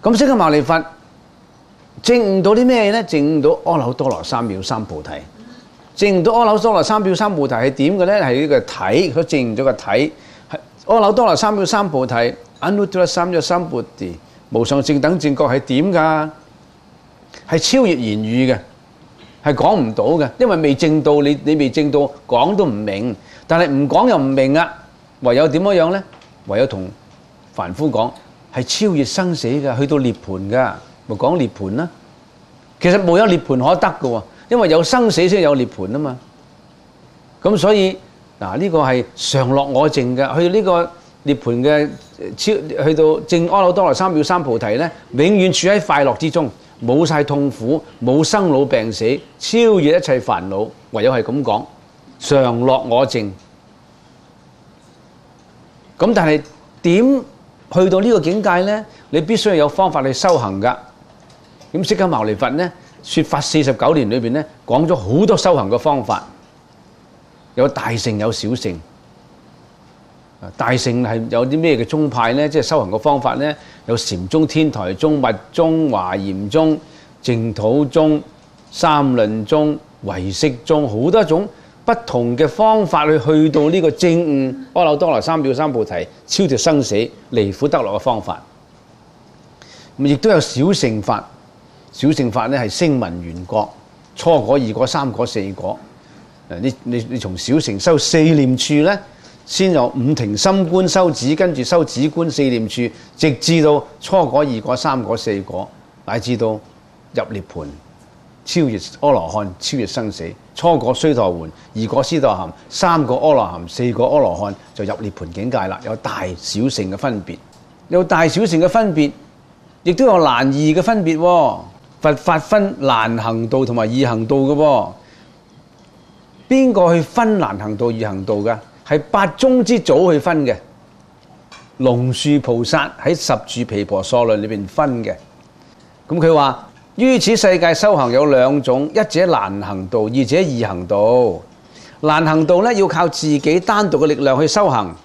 咁釋迦牟尼佛證悟到啲咩呢？證悟到阿耨多羅三藐三菩提。證悟到阿耨多羅三藐三菩提係點嘅呢？係呢個體，佢證悟咗個體。係阿耨多羅三藐三菩提 Anuttara Samyutta Sambuddhi 無上正等正覺係點㗎？係超越言語嘅，係講唔到嘅，因為未證到，你未證到，講都唔明。但係唔講又唔明啊，唯有點樣呢？唯有同凡夫講，係超越生死㗎，去到涅槃㗎，咪講涅槃啦。其實冇有涅槃可得㗎喎，因為有生死先有涅槃啊嘛。咁所以嗱，呢個係常樂我淨嘅，去呢個涅槃嘅去到證阿耨多羅三藐三菩提呢，永遠處喺快樂之中，冇晒痛苦，冇生老病死，超越一切煩惱，唯有係咁講，常樂我淨。咁但係點去到呢個境界呢？你必須要有方法去修行㗎。咁釋迦牟尼佛呢，說法49年裏邊呢，講咗好多修行嘅方法，有大乘有小乘。大乘係有啲咩嘅宗派呢？即係修行嘅方法呢，有禪宗、天台宗、密宗、華嚴宗、淨土宗、三論宗、唯識宗，好多種不同嘅方法去到呢個證悟阿耨多羅三藐三菩提，超脫生死、離苦得樂嘅方法。咁亦都有小乘法，小乘法呢係聲聞緣覺，初果、二果、三果、四果。你從小乘修四念處呢，先有五停心觀修止，跟住修止觀四念處，直至到初果、二果、三果、四果，乃至到入涅槃，超越阿羅漢，超越生死。初果須陀洹，二果斯陀含，三果阿羅含，四果阿羅漢，就入涅槃境界啦。有大小乘嘅分別，有大小乘嘅分別，亦都有難易嘅分別喎。佛法分難行道同埋易行道嘅喎。邊個去分難行道、易行道嘅？係八宗之祖去分嘅。龍樹菩薩喺十住毗婆娑論裏邊分嘅。咁佢話：於此世界修行有兩種，一者難行道，二者易行道。難行道咧，要靠自己單獨嘅力量去修行，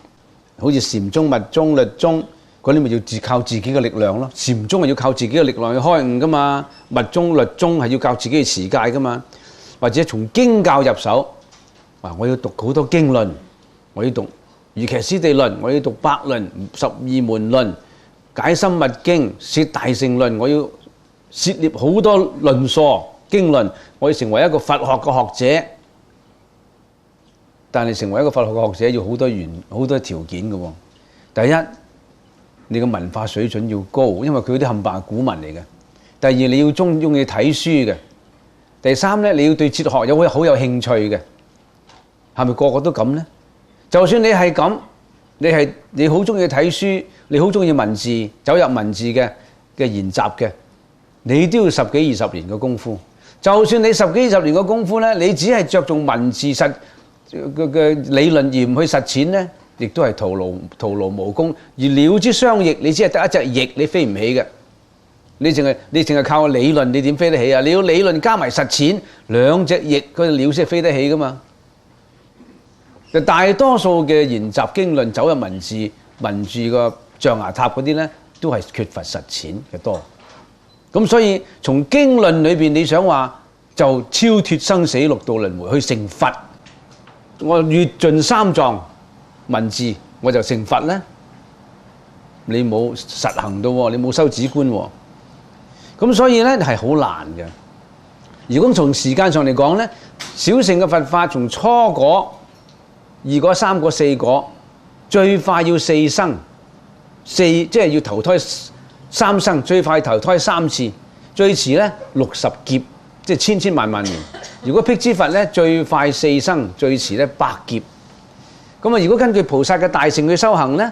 好似禪宗、密宗、律宗嗰啲，咪要靠自己嘅力量咯。禪宗係要靠自己嘅力量去開悟噶嘛，密宗、律宗係要靠自己去持戒噶嘛。或者從經教入手，我要讀好多經論，我要讀《瑜伽師地論》，我要讀《百論》、《十二門論》、《解深密經》、《攝大乘論》，我要涉獵好多論述經論，我要成為一個佛學嘅學者。但係成為一個佛學嘅學者要好多條件嘅喎。第一，你嘅文化水準要高，因為佢啲冚唪唥係古文嚟嘅。第二，你要中意睇書嘅。第三咧，你要對哲學好有興趣嘅，係咪個個都咁呢？就算你係咁，你好中意睇書，你好中意文字，走入文字嘅研習嘅，你都要10幾20年嘅功夫。就算你10幾20年嘅功夫咧，你只係着重文字嘅理論而唔去實踐咧，亦都係徒勞無功。而鳥之雙翼，你只係得一隻翼，你飛唔起嘅。你淨係靠理論，你點飛得起啊？你要理論加埋實踐，兩隻翼嗰隻鳥先飛得起噶嘛。就大多數嘅研習經論走入文字個象牙塔嗰啲咧，都係缺乏實踐嘅多。咁所以從經論裏邊，你想話就超脫生死六道輪迴去成佛，我閱盡三藏文字我就成佛咧？你冇實行到喎，你冇修止觀喎。咁所以咧係好難嘅。如果從時間上嚟講咧，小乘嘅佛法從初果、二果、三果、四果，最快要4生，即係要投胎3生，最快投胎3次，最遲咧60劫，即係千萬萬年。如果辟支佛咧，最快4生，最遲咧100劫。咁啊，如果根據菩薩嘅大乘去修行咧，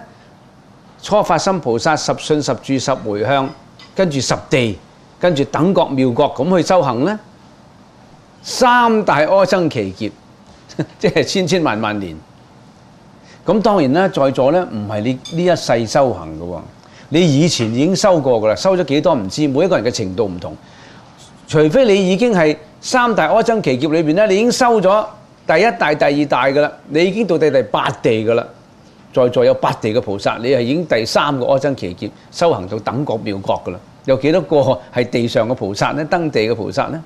初發心菩薩10信10住10迴向，跟住10地，跟住等覺妙覺咁去修行咧，3大阿僧祇劫，即係千萬萬年。咁當然啦，在座咧唔係你呢一世修行嘅喎，你以前已經修過噶啦，修咗幾多唔知，每一個人嘅程度唔同。除非你已經係3大阿僧祇劫裏邊咧，你已經修咗第1大、第2大噶啦，你已經到第8地噶啦。在座有8地嘅菩薩，你係已經第3個阿僧祇劫修行到等覺妙覺噶啦。有幾多個係地上嘅菩薩呢？登地嘅菩薩呢？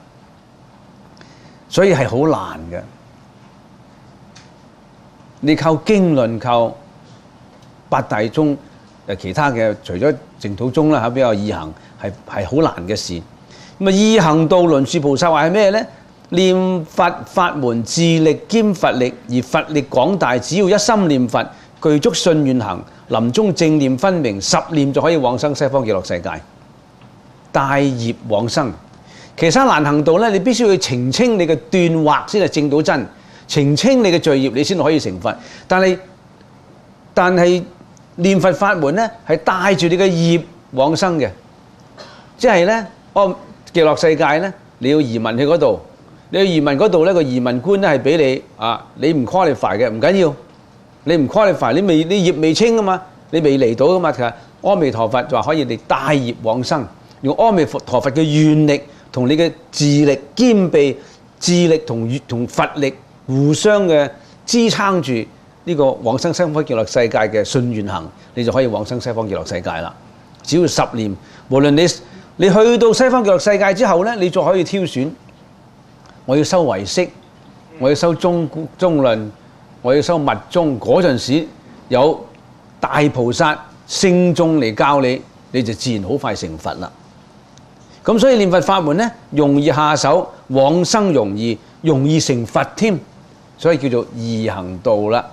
所以係好難嘅。你靠經論、靠八大宗其他嘅，除咗淨土宗啦比較易行，係好難嘅事。咁易行道輪樹菩薩話係咩呢？念佛法門自力兼佛力，而佛力廣大，只要一心念佛，具足信願行，臨終正念分明，十念就可以往生西方極樂世界，帶業往生。其他難行道呢，你必須要澄清你嘅斷惑先係證到真，澄清你嘅罪業，你先可以成佛。但係念佛法門呢，係帶住你嘅業往生嘅，即係呢，極樂世界呢，你要移民去嗰度，你要移民嗰度呢，個移民官呢係俾你你唔 qualify 嘅唔緊要，你唔 qualify，你業未清啊嘛，你未嚟到啊嘛。其實阿彌陀佛就話可以你帶業往生，用阿彌陀佛嘅願力同你嘅自力兼備，自力同佛力互相嘅支撐住呢個往生西方極樂世界嘅信願行，你就可以往生西方極樂世界啦。只要10念，無論你去到西方極樂世界之後呢，你再可以挑選，我要修唯識，我要修中論，我要修密宗。嗰陣時有大菩薩聖眾嚟教你，你就自然好快成佛啦。咁所以念佛法門呢，容易下手，往生容易成佛添，所以叫做易行道啦。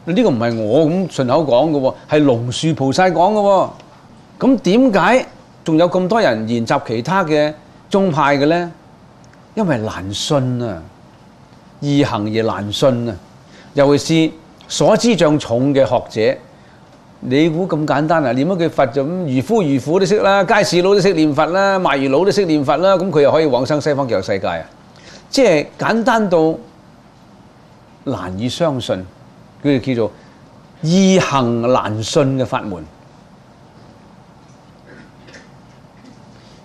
呢個唔係我咁順口講嘅喎，係龍樹菩薩講嘅喎。咁點解仲有咁多人研習其他嘅宗派嘅呢？因為難信啊，易行亦難信啊。尤其是所知障重嘅學者，你估咁簡單啊？念一句佛就咁，漁夫漁婦都識啦，街市佬都識念佛啦，賣魚佬都識念佛啦，咁佢又可以往生西方極樂世界啊？即係簡單到難以相信，佢哋叫做易行難信嘅法門。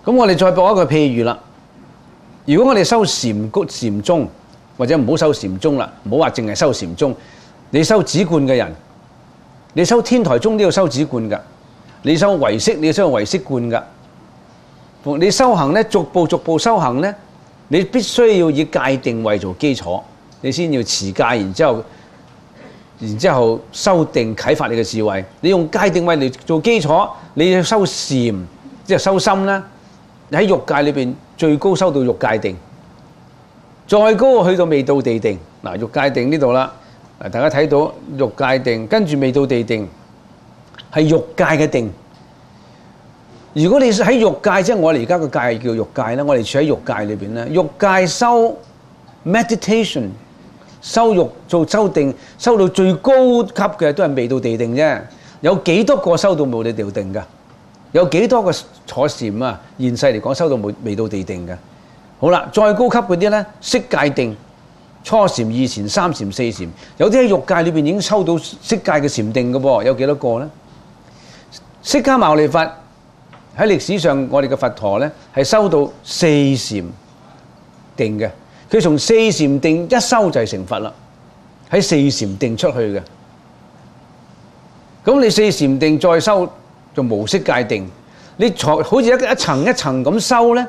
咁我哋再播一個譬如啦。如果我哋修禪宗，或者唔好修禪宗啦，唔好話淨係修禪宗，你修止觀嘅人，你修天台宗都要修止觀㗎，你修唯識你要修唯識觀㗎。你修行呢，逐步修行呢，你必須要以戒定慧做基礎，你先要持戒，然之後修定啟發你嘅智慧。你用戒定慧嚟做基礎，你要修禪，即係修心啦。你喺欲界裏邊最高修到欲界定，再高去到未到地定。嗱，欲界定呢度啦，大家睇到欲界定，跟住未到地定係欲界嘅定。如果你喺欲界，即係我哋而家個界係叫欲界啦，我哋處喺欲界裏邊咧，欲界修 meditation， 修欲做修定，修到最高級嘅都係未到地定啫。有幾多個修到無地定㗎？有幾多個坐禪啊？現世嚟講修到未到地定嘅。好啦，再高級嗰啲咧，色界定、初禪、二禪、三禪、四禪，有啲喺欲界裏邊已經修到色界嘅禪定嘅噃，有幾多個咧？釋迦牟尼佛喺歷史上，我哋嘅佛陀咧係修到四禪定嘅，佢從四禪定一修就係成佛啦，喺四禪定出去嘅。咁你四禪定再修，就無色界定，你好似一層一層咁修咧，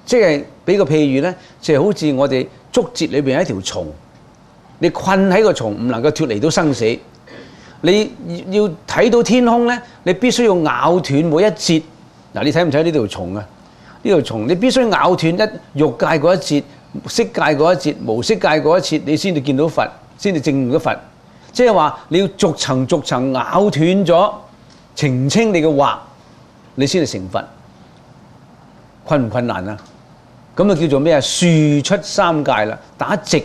即係俾個譬如咧，就係好似我哋竹節裏邊一條蟲，你困喺個蟲唔能夠脫離到生死，你要睇到天空咧，你必須要咬斷每一節。嗱，你睇唔睇呢條蟲啊？呢條蟲你必須咬斷欲界嗰一節、色界嗰一節、無色界嗰一節，你先至見到佛，先至證到佛。即係話你要逐層逐層咬斷咗。澄清你嘅惑，你先至成佛。困唔困難啊？咁啊叫做咩啊？樹出三界啦，打直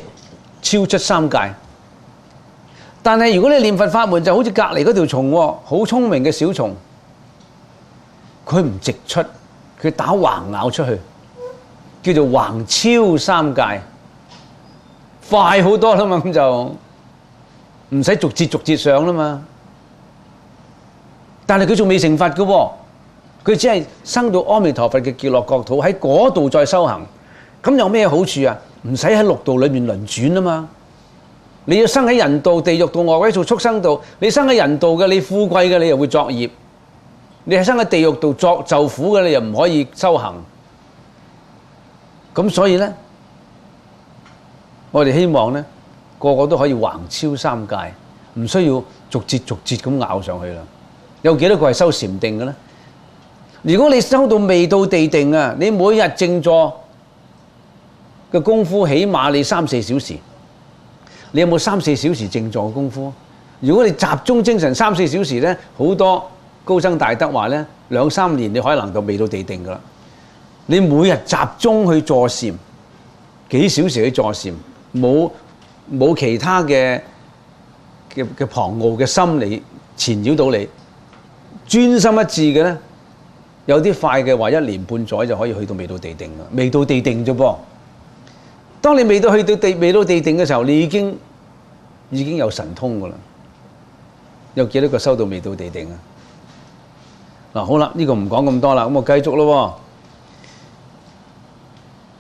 超出三界。但係如果你念佛法門，就好似隔離嗰條蟲喎，好聰明嘅小蟲，佢唔直出，佢打橫咬出去，叫做橫超三界，快好多啦嘛，咁就唔使逐節上啦嘛。但係佢仲未成佛嘅喎，佢只係生到阿彌陀佛嘅極樂國土，喺嗰度再修行。咁有咩好處啊？唔使喺六道裏面輪轉啊嘛。你要生喺人道、地獄道、餓鬼道、畜生道，你生喺人道嘅，你富貴嘅，你又會作業；你係生喺地獄度作受苦嘅，你又唔可以修行。咁所以咧，我哋希望咧，個個都可以橫超三界，唔需要逐節咁咬上去啦。有幾多個係修禪定嘅咧？如果你修到未到地定啊，你每日靜坐嘅功夫起碼你3-4小時，你有冇3-4小時靜坐嘅功夫？如果你集中精神3-4小時咧，好多高僧大德話咧，2-3年你可能就未到地定噶啦。你每日集中去坐禪，幾小時去坐禪，冇其他嘅旁騖嘅心嚟纏繞到你，專心一致嘅咧，有啲快嘅話1年半載就可以去到未到地定啦。未到地定啫噃。當你未到地定嘅時候，你已經有神通噶啦。有幾多個修到未到地定啊？嗱，好啦，呢個唔講咁多啦，咁我繼續咯。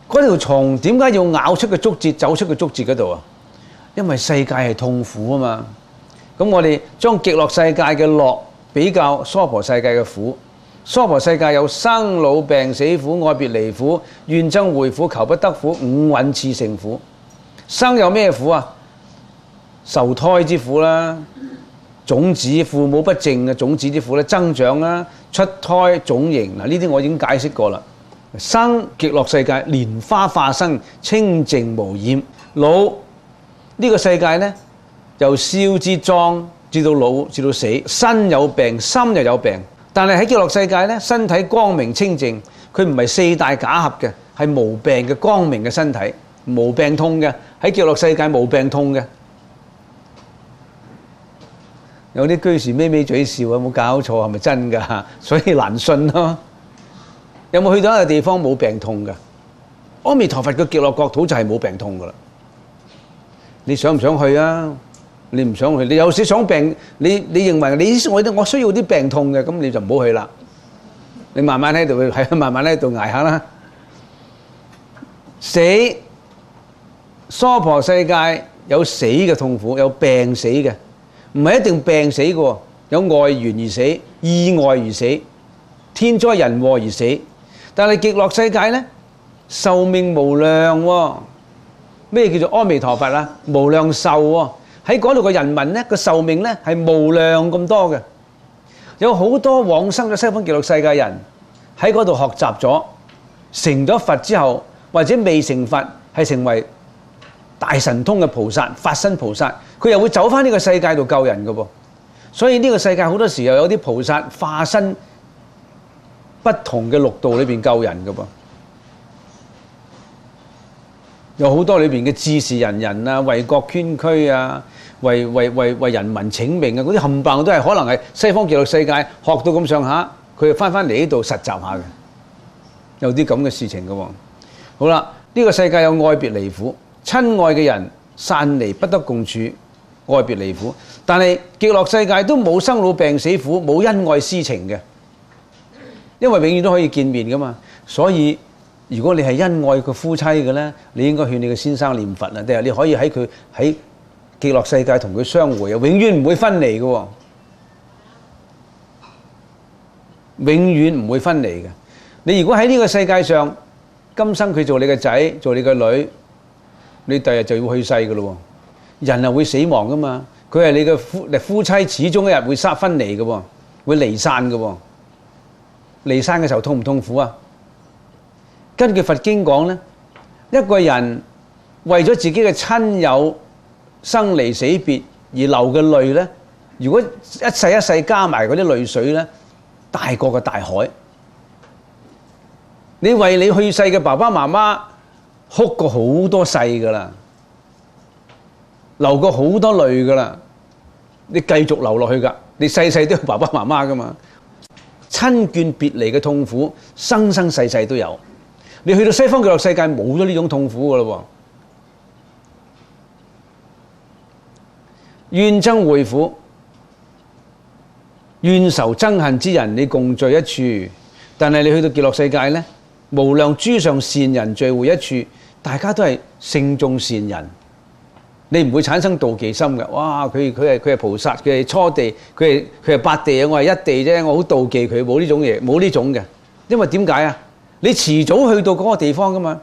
嗰條蟲點解要咬出個竹節，走出個竹節嗰度啊？因為世界係痛苦啊嘛。咁我哋將極樂世界嘅樂比較娑婆世界嘅苦。娑婆世界有生老病死苦、愛別離苦、怨憎會苦、求不得苦、五蘊熾盛苦。生有咩苦啊？受胎之苦啦。種子父母不正嘅種子之苦咧，增長啦，出胎種形嗱，呢啲我已經解釋過啦。生極樂世界蓮花化生，清淨無染。老呢個世界咧，由少至壯至到老至到死，身有病心又有病。但係喺極樂世界咧，身體光明清淨，佢唔係4大假合嘅，係無病嘅光明嘅身體，無病痛嘅。喺極樂世界無病痛嘅。有啲居士咪咪嘴笑，有冇搞錯？係咪真㗎？所以難信咯。有冇去到一個地方冇病痛㗎？阿彌陀佛嘅極樂國土就係冇病痛㗎啦。你想唔想去啊？你唔想去，你有時想病，你認為我需要啲病痛嘅，咁你就唔好去啦。你慢慢喺度慢慢喺度捱下啦。死，娑婆世界有死嘅痛苦，有病死嘅。唔係一定病死嘅，有外緣而死、意外而死、天災人禍而死。但係極樂世界呢，壽命無量喎。咩叫做阿彌陀佛啊？無量壽喎。喺嗰度嘅人民呢，個壽命呢係無量咁多嘅。有好多往生嘅西方極樂世界人喺嗰度學習咗，成咗佛之後，或者未成佛，係成為大神通嘅菩薩、法身菩薩。佢又會走返呢個世界度救人嘅噃，所以呢個世界好多時候有啲菩薩化身不同嘅六道裏邊救人嘅噃，有好多裏邊嘅志士仁人啊、為國捐軀啊、為人民請命啊，嗰啲冚唪唥都係可能係西方極樂世界學到咁上下，佢就返嚟呢度實習下嘅，有啲咁嘅事情嘅喎。好啦，呢個世界有愛別離苦，親愛嘅人散離不得共處。愛別離苦，但係極樂世界都冇生老病死苦，冇恩愛私情嘅，因為永遠都可以見面噶嘛。所以如果你係恩愛個夫妻嘅咧，你應該勸你嘅先生念佛啊，定係你可以喺極樂世界同佢相會啊，永遠唔會分離嘅喎，永遠唔會分離嘅。你如果喺呢個世界上，今生佢做你嘅仔，做你嘅女，你第日就要去世嘅咯喎。人係會死亡噶嘛，佢係你嘅夫妻，始終一日會分離嘅喎，會離散嘅喎。離散嘅時候痛唔痛苦啊？根據佛經講咧，一個人為咗自己嘅親友生離死別而流嘅淚咧，如果一世一世加埋嗰啲淚水咧，大過個大海。你為你去世嘅爸爸媽媽哭過好多世噶啦。流過好多淚噶啦，你繼續流落去噶，你世世都有爸爸媽媽噶嘛。親眷別離嘅痛苦，生生世世都有。你去到西方極樂世界冇咗呢種痛苦噶咯喎。怨憎會苦，怨仇憎恨之人，你共聚一處，但係你去到極樂世界呢，無量諸上善人聚會一處，大家都係聖眾善人。你唔會產生妒忌心嘅。哇！佢係菩薩，佢係初地，佢係八地啊，我係一地啫，我好妒忌佢，冇呢種嘢，冇呢種嘅。因為點解啊？你遲早去到嗰個地方噶嘛。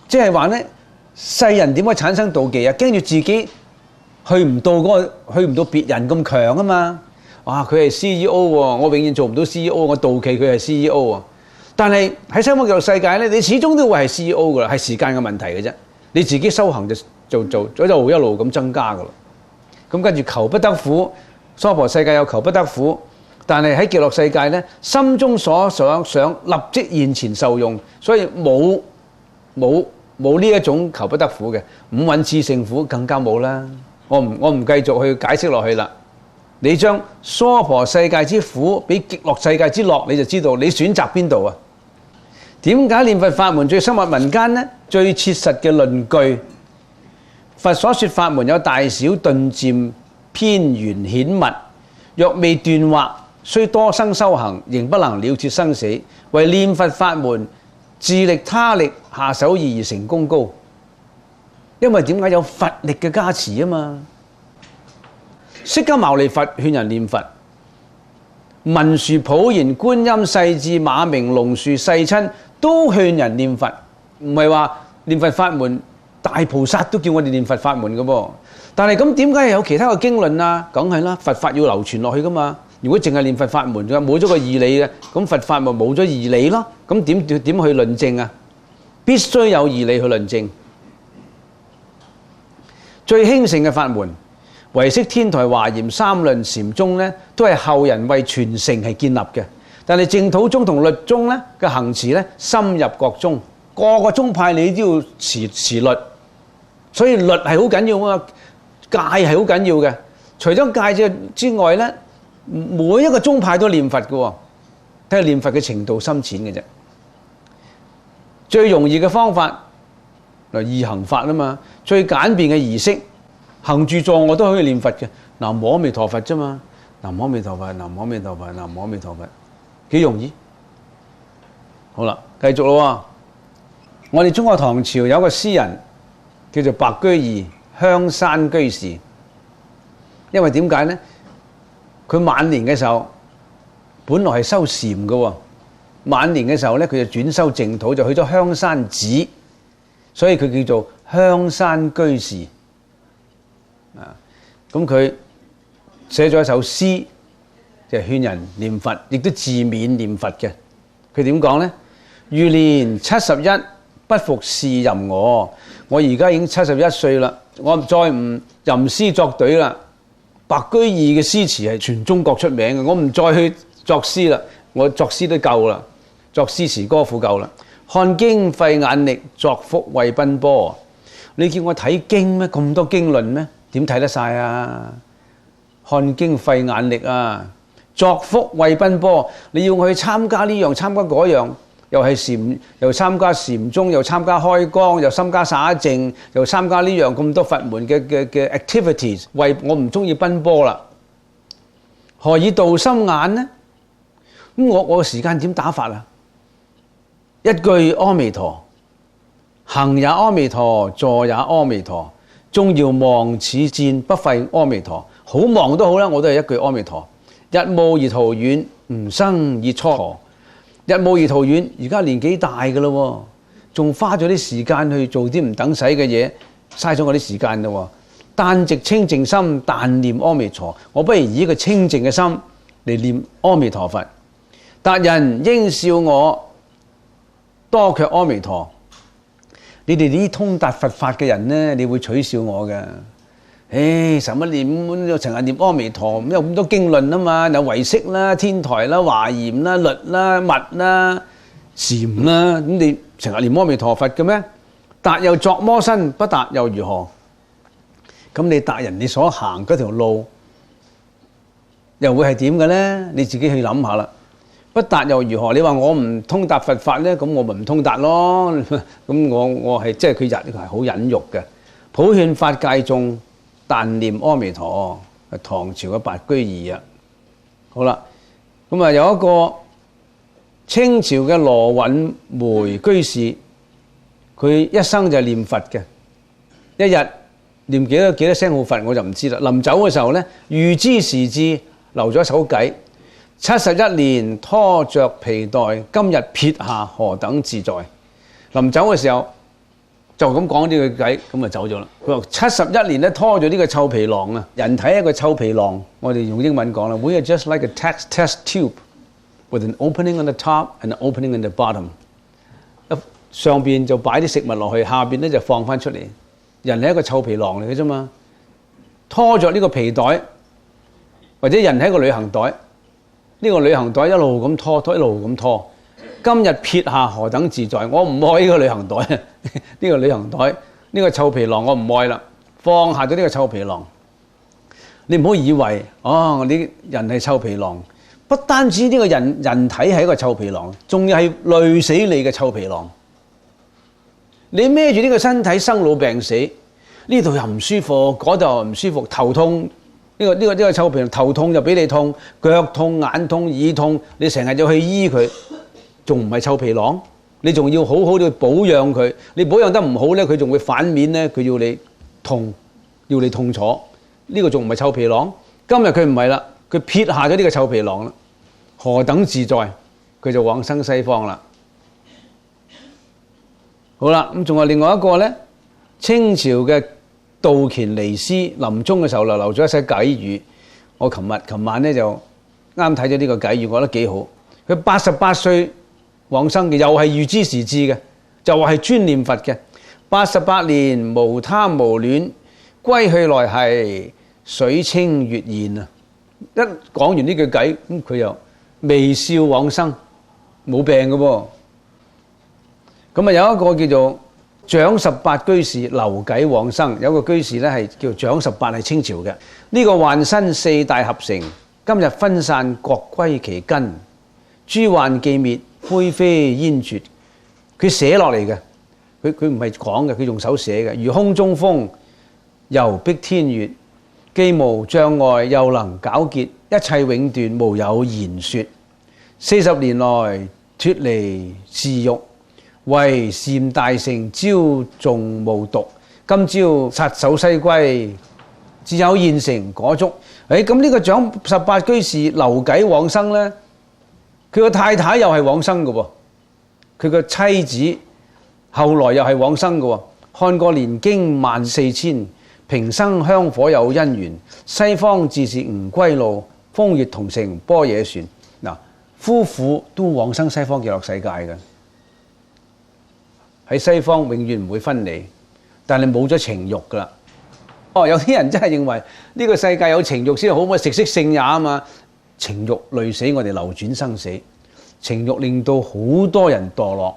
即係話咧，世人點解產生妒忌啊？驚住自己去唔到別人咁強啊嘛。哇！佢係 CEO 喎，我永遠做唔到 CEO，我妒忌佢係 CEO 啊。但係喺西方極樂世界咧，你始終都會係 CEO 噶啦，係時間嘅問題嘅啫。你自己修行就一路咁增加噶啦。咁跟住求不得苦，娑婆世界有求不得苦，但係喺極樂世界咧，心中所想立即現前受用，所以冇呢一種求不得苦嘅。五蘊熾盛苦更加冇啦。我唔繼續去解釋落去啦。你將娑婆世界之苦比極樂世界之樂，你就知道你選擇邊度啊？點解念佛法門最深入民間呢？最切實嘅論據，佛所說法門有大小頓漸偏圓顯密，若未斷惑，雖多生修行，仍不能了脫生死。為念佛法門，自力他力下手易而成功高。因為點解有佛力嘅加持啊嘛？釋迦牟尼佛勸人念佛，文殊普賢觀音世智馬鳴龍樹世親都勸人念佛，唔係話念佛法門大菩薩都叫我哋念佛法門嘅噃。但係咁點解有其他嘅經論啊？梗係啦，佛法要流傳落去噶嘛。如果淨係念佛法門嘅，冇咗個義理嘅，咁佛法咪冇咗義理咯。咁點去論證啊？必須有義理去論證。最興盛嘅法門，唯識、天台、華嚴三論禪宗咧，都係後人為傳承係建立嘅。但係淨土宗同律宗咧嘅行持咧，深入各宗，個個宗派你都要持律，所以律係好緊要啊，戒係好緊要嘅。除咗戒之外咧，每一個宗派都念佛嘅喎，睇下念佛嘅程度深淺嘅啫。最容易嘅方法嗱，易行法啊嘛，最簡便嘅儀式，行住坐臥都可以念佛嘅。南無阿彌陀佛啫嘛，南無阿彌陀佛，南無阿彌陀佛，南無阿彌陀佛，幾容易。好啦，繼續咯。我哋中國唐朝有個詩人叫做白居易，香山居士。因為點解呢？佢晚年嘅時候本來係修禪嘅喎，晚年嘅時候咧，佢就轉修淨土，就去咗香山寺，所以佢叫做香山居士。咁佢寫咗一首詩，就勸人念佛，亦都自勉念佛嘅。佢點講呢？餘年71，不復是吟我。我而家已經71歲啦，我再唔吟詩作對啦。白居易嘅詩詞係全中國出名嘅，我唔再去作詩啦，我作詩都夠啦，作詩詞歌賦夠啦。看經費眼力，作福為奔波。你叫我睇經咩？咁多經論咩？點睇得晒啊？看經費眼力啊，作福為奔波。你要我去參加呢樣，參加嗰樣，又係禪，又參加禪宗，又參加開光，又參加灑淨，又參加呢樣咁多佛門嘅 activities， 為我唔中意奔波啦。何以導心眼呢？咁我時間點打發啊？一句阿彌陀，行也阿彌陀，坐也阿彌陀，縱遙望似箭，不廢阿彌陀。好忙都好啦，我都係一句阿彌陀。日暮而途遠，吾生已蹉跎。日暮而途遠，而家年紀大㗎咯，仲花咗啲時間去做啲唔等使嘅嘢，嘥咗我啲時間咯。但值清淨心，但念阿彌陀。我不如以一個清淨嘅心嚟念阿彌陀佛。達人應笑我，多卻阿彌陀。你哋呢啲通達佛法嘅人呢，你會取笑我嘅。唉，使乜念又成日念阿彌陀？有咁多經論啊嘛，有唯識啦、天台啦、華嚴啦、律啦、密啦、禪啦，咁你成日念阿彌陀佛嘅咩？達又作魔身，不達又如何？咁你達人你所行嗰條路又會係點嘅咧？你自己去諗下啦。不達又如何？你話我唔通達佛法咧，咁我咪唔通達咯。咁我係即係佢係好忍辱嘅。普勸法界眾，但念阿彌陀。係唐朝嘅白居易啊。好啦，咁啊有一個清朝嘅羅允梅居士，佢一生就係念佛嘅。一日念幾多聲號佛我就唔知啦。臨走嘅時候咧，預知時至，留咗一首偈：71年拖着皮袋，今日撇下何等自在。臨走嘅時候就咁講呢句偈，咁就走咗啦。佢話71年咧拖住呢個臭皮囊啊！人體係一個臭皮囊，我哋用英文講啦 ，We are just like a test tube with an opening on the top and an opening on the bottom。上邊就擺啲食物落去，下邊咧就放翻出嚟。人係一個臭皮囊嚟嘅啫嘛，拖着呢個皮袋，或者人係一個旅行袋，呢個旅行袋一路咁拖，一路咁拖。今日撇下何等自在，我唔愛呢個旅行袋，呢個旅行袋，呢個臭皮囊我唔愛啦，放下咗呢個臭皮囊。你唔好以為你人係臭皮囊，不單止呢個人體係一個臭皮囊，仲要係累死你嘅臭皮囊。你孭住呢個身體生老病死，呢度又唔舒服，嗰度又唔舒服，頭痛，呢個臭皮囊頭痛就俾你痛，腳痛、眼痛、耳痛，你成日要去醫佢。仲唔係臭皮囊？你仲要好好地保養佢。你保養得唔好咧，佢仲會反面咧，佢要你痛，要你痛楚。呢個仲唔係臭皮囊？今日佢唔係啦，佢撇下咗呢個臭皮囊啦，何等自在，佢就往生西方啦。好啦，咁仲有另外一個咧，清朝嘅杜乾尼斯臨終嘅時候留咗一些偈語。我琴晚咧就啱睇咗呢個偈語，我覺得幾好。佢88歲往生嘅，又係預知時至嘅，就係專念佛嘅。88年無貪無戀，歸去來兮水清月現啊！一講完呢句偈，咁佢又微笑往生，冇病嘅噃。咁啊有一個叫做蔣十八居士留偈往生，有一個居士咧係叫蔣十八，係清朝嘅。呢個幻身四大合成，今日分散各歸其根，諸幻既滅，灰飛煙絕。佢寫落嚟嘅，佢唔係講嘅，佢用手寫嘅。如空中風，猶碧天月，既無障礙，又能皎潔，一切永斷，無有言說。40年來脫離事欲，為禪大成，朝誦暮讀。今朝撒手西歸，自有現成果足。咁呢個蔣十八居士留偈往生咧，佢個太太又係往生嘅喎，佢個妻子後來又係往生嘅喎。看過年經14000，平生香火有因緣，西方自是吾歸路，風月同乘般若船。嗱，夫婦都往生西方極樂世界嘅，喺西方永遠唔會分離，但係冇咗情慾噶啦。有啲人真係認為呢個世界有情慾先好，咪食色性也啊嘛。情慾累死我哋流轉生死，情慾令到好多人墮落，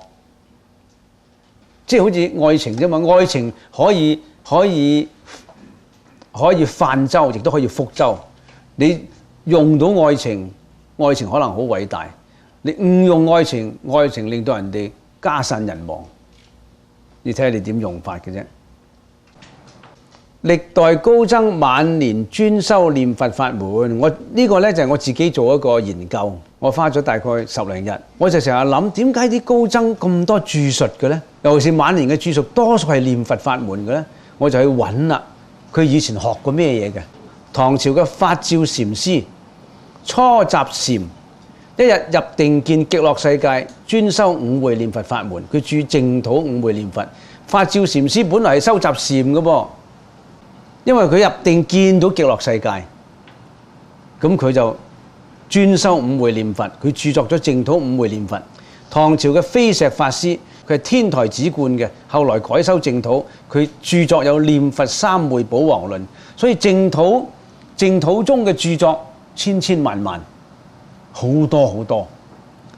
即係好似愛情啫嘛。愛情可以泛舟，亦都可以覆舟。你用到愛情，愛情可能好偉大；你誤用愛情，愛情令到人哋家散人亡。你睇下你點用法嘅啫。歷代高僧晚年專修念佛法門，我呢個呢就係我自己做一個研究，我花咗大概10零日，我就成日諗點解啲高僧咁多著述嘅呢？尤其是晚年嘅著述，多數係念佛法門嘅呢，我就去揾啦。佢以前學過咩嘢嘅？唐朝嘅法照禪師初習禪，一日入定見極樂世界，專修五會念佛法門。佢住淨土五會念佛。法照禪師本來係修習禪嘅噃。因為佢入定見到極樂世界，咁佢就專修五會念佛，佢著作咗淨土五會念佛。唐朝嘅飛石法師，佢係天台止觀嘅，後來改修淨土，佢著作有念佛三昧寶王論。所以淨土中嘅著作千千萬萬，好多好多。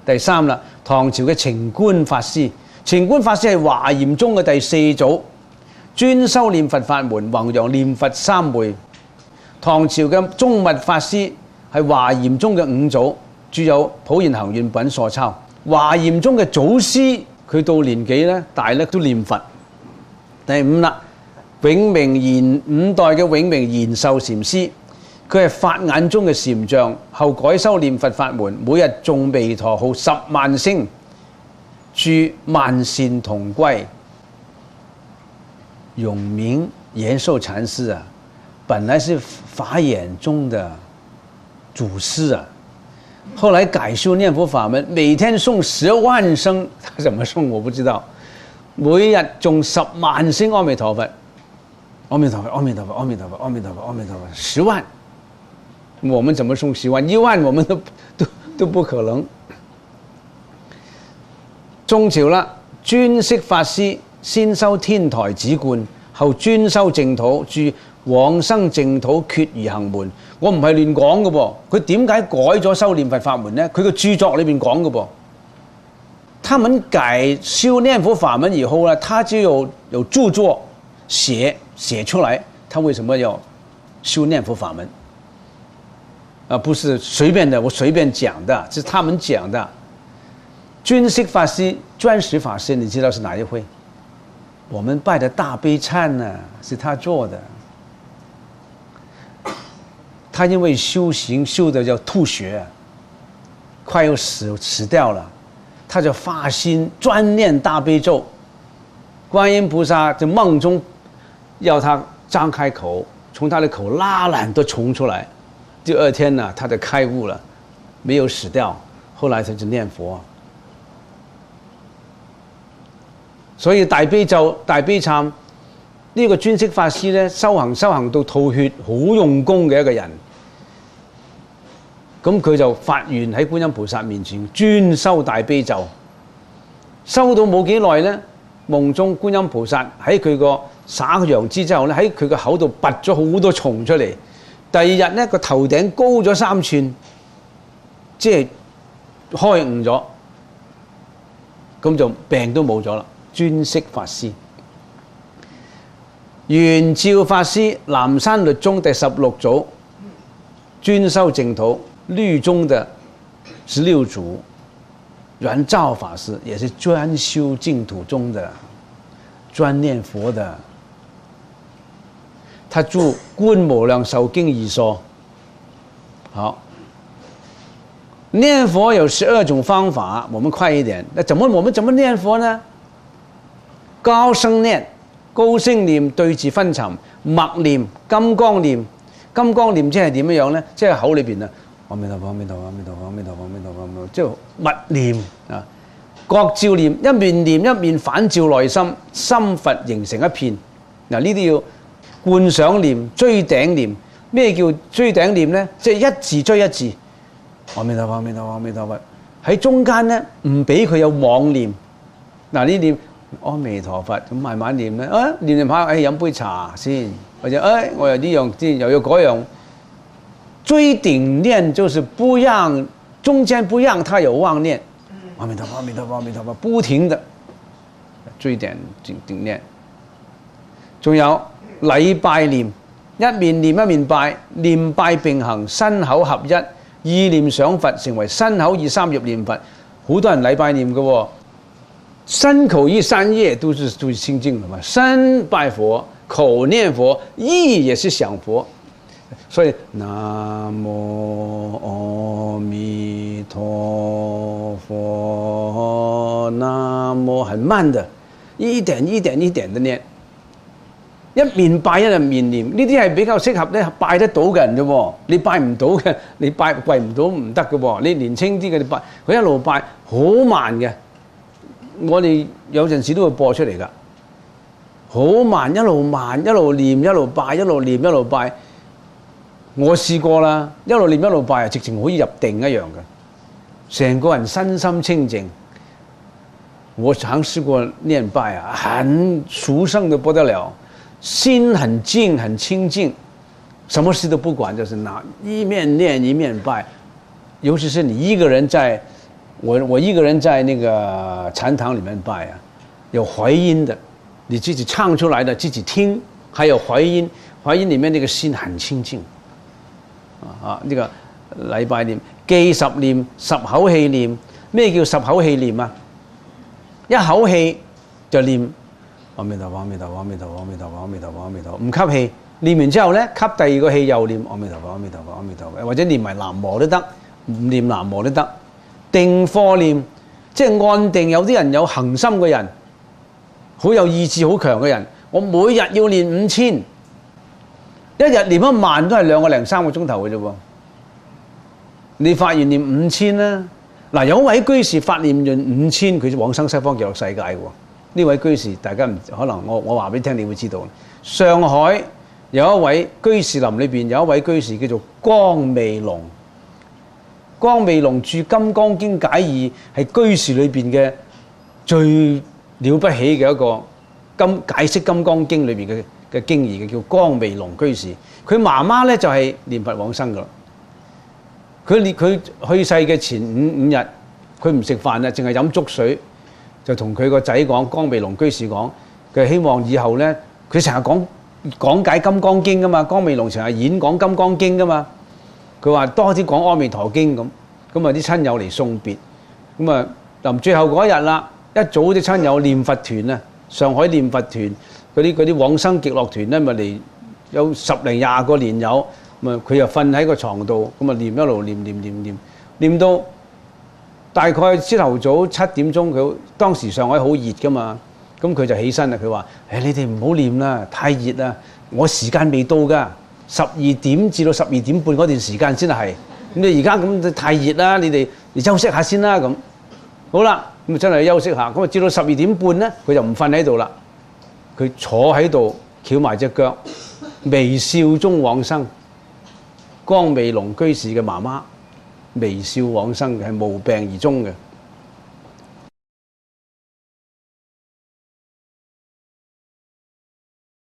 第三啦，唐朝嘅澄觀法師，澄觀法師係華嚴宗嘅第4祖。專修念佛法門，弘揚念佛三昧。唐朝嘅宗密法師係華嚴宗嘅5祖，著有《普賢行願品》疏鈔。華嚴宗嘅祖師，佢到年紀咧大咧都念佛。第5啦，永明延5代嘅永明延壽禪師，佢係法眼中嘅禪像，後改修念佛法門，每日誦彌陀號10萬聲，著萬善同歸。永明延寿禅师啊，本来是法眼中的祖师啊，后来改修念佛法门，每天诵10万声，他怎么诵我不知道，每日誦10萬聲阿彌陀佛，阿彌陀佛，阿彌陀佛，阿彌陀佛，阿彌陀佛，阿彌陀佛，10萬。我們怎麼誦10萬？1萬我們都不可能。中朝啦，專釋法師先修天台止觀，後專修淨土，著往生淨土決而行門。我唔係亂講嘅噃，佢點解改咗修念佛法門呢？佢個著作裏面講嘅噃。他們改修念佛法門以後呢，他就有著作寫出來，他為什麼要修念佛法門？不是隨便的，我隨便講的，是他們講的。專釋法師、專實法師，你知道是哪一位？我們拜的大悲懺呢，是他做的。他因為修行修的叫吐血，快要死掉了，他就發心專念大悲咒。觀音菩薩在夢中要他張開口，從他的口拉了很多蟲出來。第二天呢，他就開悟了，沒有死掉。後來他就念佛。所以大悲咒、大悲懺呢個專釋法師呢，修行到吐血，好用功嘅一個人。咁佢就發願喺觀音菩薩面前專修大悲咒，修到冇幾耐呢，夢中觀音菩薩喺佢個灑陽枝之後呢，喺佢個口度拔咗好多蟲出嚟。第二日呢，個頭頂高咗3寸，即係開悟咗，咁就病都冇咗啦。專釋法師，圓照法師，南山律宗第16祖，專修淨土，律宗的16祖。圓照法師也是專修淨土宗的，專念佛的。他著《觀無量壽經》2疏。好，念佛有12種方法，我們快一點。那我們怎麼念佛呢？高聲念，高聲念對治昏沉，默念，金剛念。金剛念即係點樣呢？即係口裏邊啊，阿彌陀佛，阿彌陀佛，阿彌陀佛，阿彌陀佛，阿彌陀佛，即係默念啊。覺照念，一面念一面反照內心，心佛形成一片。嗱，呢啲要觀想念、追頂念。咩叫追頂念呢？即係一字追一字，阿彌陀佛，阿彌陀佛，阿彌陀佛。喺中間呢，唔俾佢有妄念。嗱，呢念阿彌陀佛咁慢慢念咧，念下，飲杯茶先，或者我有呢樣先，又有嗰樣。追頂念就是不讓中間不讓他有妄念，阿彌陀佛，阿彌陀佛，阿彌陀佛，不停的追頂念。仲有禮拜念，一面念一面拜，念拜並行，身口合一，意念想佛，成為身口意三業念佛。好多人禮拜念嘅喎。身口意3業都是清淨的嘛，身拜佛，口念佛，意也是想佛，所以南無阿彌陀佛，南無很慢的，一點一點一點的念，一面拜一面念，呢啲係比較適合咧拜得到嘅人啫喎，你拜唔到嘅，你拜唔到唔得嘅喎，你年輕啲嘅你拜，佢一路拜好慢嘅。我哋有陣時都會播出嚟㗎，好慢，一路念，一路拜，一路念一路拜。我試過啦，一路念一路拜啊，直情可以入定一樣嘅，成個人身心清淨。我嘗試過念拜啊，很殊勝的不得了，心很靜很清淨，什麼事都不管，就是一面念一面拜。尤其是你一個人在。我一個人在那個禪堂裡面拜啊，有回音的，你自己唱出來的自己聽，還有回音，回音裡面那個心很清淨。呢個禮拜念記十念，十口氣念。咩叫十口氣念啊？一口氣就念阿彌陀佛，阿彌陀佛，阿彌陀佛，阿彌陀佛，阿彌陀佛，阿彌陀佛。唔吸氣，念完之後咧，吸第二個氣又念阿彌陀佛，阿彌陀佛，阿彌陀佛，或者念埋南無都得，唔念南無都得。定課念，即係安定。有啲人有恆心嘅人，好有意志好強嘅人，我每日要練5000，一日練1萬都係2個零3個鐘頭嘅啫喎。你發願練5000啦，嗱有一位居士發念練5000，佢往生西方極樂世界嘅喎。呢位居士大家唔可能我話俾你聽，你會知道。上海有一位居士林裏邊有一位居士叫做光未龍。光未龍著《金剛經解義》，係居士裏邊嘅最了不起嘅一個解釋《金剛經》裏邊嘅經義嘅，叫光未龍居士。佢媽媽咧就係念佛往生噶啦。佢去世嘅前五日，佢唔食飯啊，淨係飲粥水，就同佢個仔講，光未龍居士講，佢希望以後咧，佢成日講解《金剛經》噶嘛，光未龍成日演講《金剛經》噶嘛。佢話多啲講《阿彌陀經》咁，咁啊啲親友嚟送別，咁啊臨最後嗰一日啦，一早啲親友念佛團啊，上海念佛團嗰啲往生極樂團咧，咪嚟有10零20個蓮友，咁啊佢又瞓喺個床度，咁啊念一路念到大概朝頭早7點鐘，佢當時上海好熱噶嘛，咁佢就起身啦，佢話：你哋唔好念啦，太熱啦，我時間未到㗎。12點至到12點半嗰段時間先係，咁你而家咁太熱啦，你哋休息下先啦咁。好啦，咁真係休息下，咁啊至到12點半咧，佢就唔瞓喺度啦，佢坐喺度翹埋隻腳，微笑中往生。光未龍居士嘅媽媽微笑往生嘅，係無病而終嘅。